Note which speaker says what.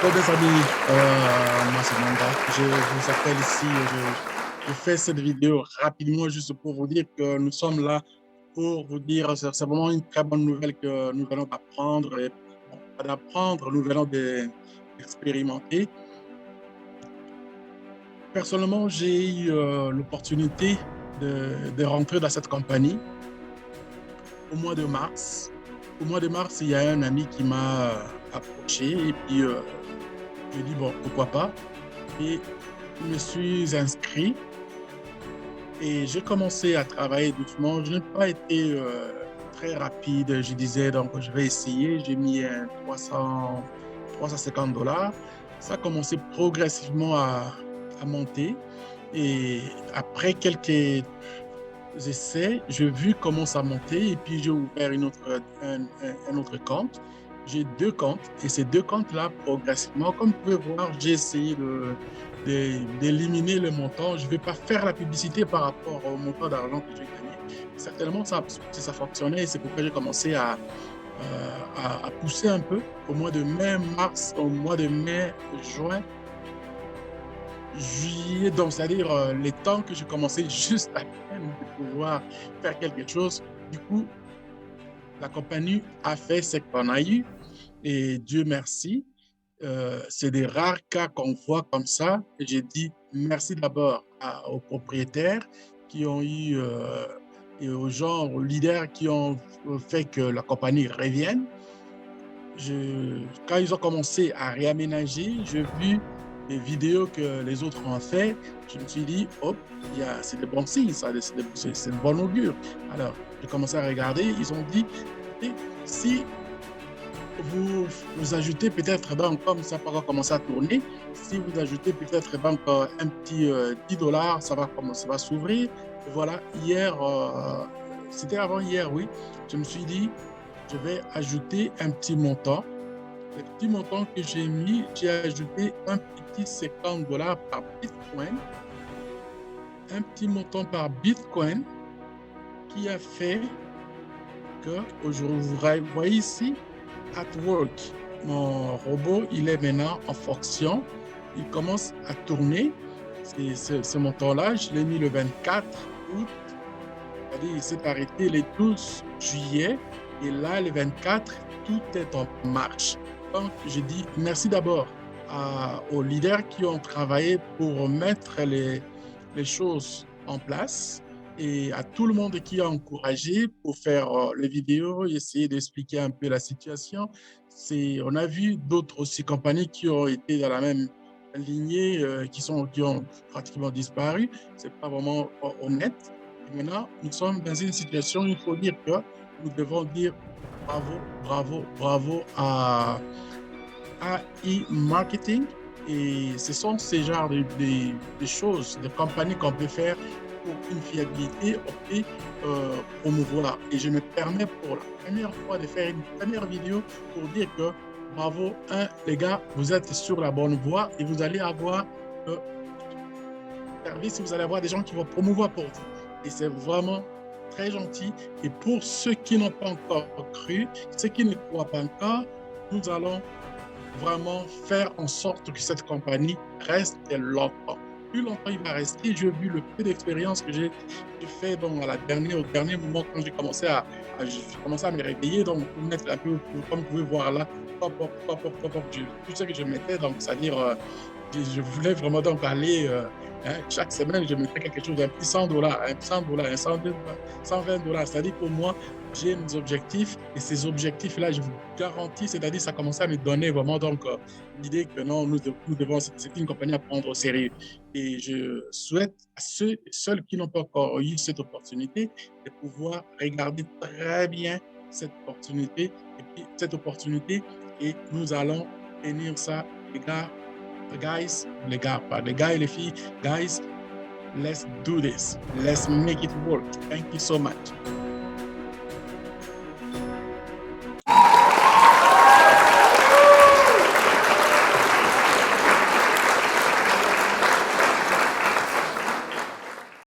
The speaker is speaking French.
Speaker 1: Oh, mes amis, moi c'est Manga. Je vous appelle ici. Je fais cette vidéo rapidement juste pour vous dire que nous sommes là pour vous dire, c'est vraiment une très bonne nouvelle que nous venons d'apprendre. Et bon, pas d'apprendre, nous venons d'expérimenter. Personnellement, j'ai eu l'opportunité de rentrer dans cette compagnie au mois de mars. Au mois de mars, il y a un ami qui m'a approché et puis j'ai dit, bon, pourquoi pas. Et je me suis inscrit et j'ai commencé à travailler doucement. Je n'ai pas été très rapide. Je disais, donc, je vais essayer. J'ai mis un 350 $. Ça a commencé progressivement à monter. Et après quelques essais, j'ai vu comment ça montait et puis j'ai ouvert un autre compte. J'ai deux comptes et ces deux comptes-là, progressivement, comme vous pouvez voir, j'ai essayé d'éliminer le montant. Je ne vais pas faire la publicité par rapport au montant d'argent que j'ai gagné. Certainement, ça fonctionnait et c'est pourquoi j'ai commencé à pousser un peu au mois de mai, mars, au mois de mai, juin, juillet, donc c'est-à-dire les temps que j'ai commencé juste à peine de pouvoir faire quelque chose. Du coup, la compagnie a fait ce qu'on a eu et Dieu merci. C'est des rares cas qu'on voit comme ça. J'ai dit merci d'abord aux propriétaires qui ont eu et aux gens, aux leaders qui ont fait que la compagnie revienne. Quand ils ont commencé à réaménager, j'ai vu les vidéos que les autres ont fait. Je me suis dit, hop, c'est de bons signes, ça, c'est de bon augure. Alors, j'ai commencé à regarder. Ils ont dit, écoutez, si vous ajoutez peut-être, donc, comme ça va commencer à tourner, si vous ajoutez peut-être donc, un petit 10 $, ça va commencer à s'ouvrir. Et voilà, hier, c'était avant hier, oui, je me suis dit, je vais ajouter un petit montant. Le petit montant que j'ai mis, j'ai ajouté un petit 50 $ par Bitcoin, un petit montant par Bitcoin qui a fait que aujourd'hui, vous voyez ici, at work, mon robot, il est maintenant en fonction, il commence à tourner. Ce montant-là, je l'ai mis le 24 août, c'est-à-dire il s'est arrêté le 12 juillet et là, le 24, tout est en marche. Donc, je dis merci d'abord aux leaders qui ont travaillé pour mettre les choses en place et à tout le monde qui a encouragé pour faire les vidéos, essayer d'expliquer un peu la situation. On a vu d'autres aussi compagnies qui ont été dans la même lignée, qui ont pratiquement disparu. Ce n'est pas vraiment honnête. Et maintenant, nous sommes dans une situation où il faut dire que nous devons dire bravo, bravo, bravo à e-marketing. Et ce sont ces genres de choses, de compagnies qu'on peut faire pour une fiabilité, on peut promouvoir. Et je me permets pour la première fois de faire une première vidéo pour dire que bravo, les gars, vous êtes sur la bonne voie et vous allez avoir service, vous allez avoir des gens qui vont promouvoir pour vous. Et c'est vraiment très gentil. Et pour ceux qui n'ont pas encore cru, ceux qui ne croient pas encore, nous allons vraiment faire en sorte que cette compagnie reste longtemps. Plus longtemps il va rester, j'ai vu le peu d'expérience que j'ai fait donc, au dernier moment quand j'ai commencé à me réveiller. Donc, pour mettre un peu, comme vous pouvez voir là, tout ce que je mettais, donc c'est-à-dire je voulais vraiment donc aller, chaque semaine, je mettais quelque chose, un petit 100 $, un 100 $, un 120 $. C'est-à-dire pour moi, j'ai mes objectifs et ces objectifs-là, je vous garantis, c'est-à-dire ça commençait à me donner vraiment donc l'idée que non, nous devons, c'est une compagnie à prendre au sérieux. Et je souhaite à ceux qui n'ont pas encore eu cette opportunité de pouvoir regarder très bien cette opportunité et nous allons tenir ça, les gars, pas les gars et les filles, guys, let's do this. Let's make it work. Thank you so much.